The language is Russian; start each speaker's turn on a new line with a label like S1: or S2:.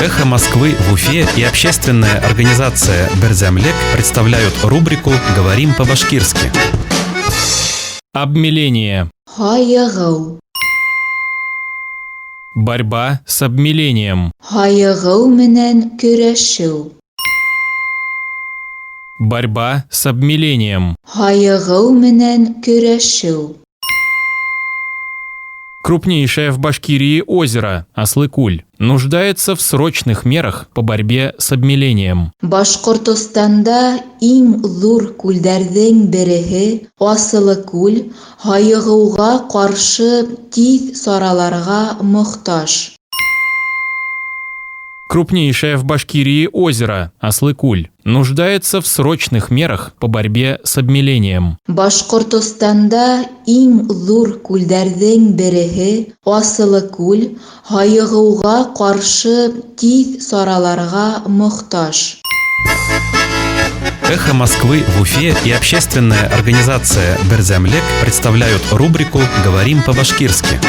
S1: «Эхо Москвы» в Уфе и общественная организация «Берзямлек» представляют рубрику «Говорим по-башкирски».
S2: Обмеление.
S3: Хайыгау.
S2: Борьба с обмелением.
S3: Хайыгау менен көрәшеү.
S2: Борьба с обмелением.
S3: Хайыгау менен көрәшеү.
S2: Крупнейшее в Башкирии озеро Аслыкуль нуждается в срочных мерах по борьбе с обмелением.
S3: Башкортостанда иң зур күлдәрҙең береһе Аслыкүл хайыгыуга ҡаршы тиҙ сараларға мохтаж.
S2: Крупнейшее в Башкирии озеро Аслыкуль нуждается в срочных мерах по борьбе с обмелением.
S3: Башкортостанда иң зур күлдәрҙең береһе Аслыкүл хайыгыуга ҡаршы тиҙ сараларға мохтаж.
S1: «Эхо Москвы» в Уфе и общественная организация «Берзямлек» представляют рубрику «Говорим по-башкирски».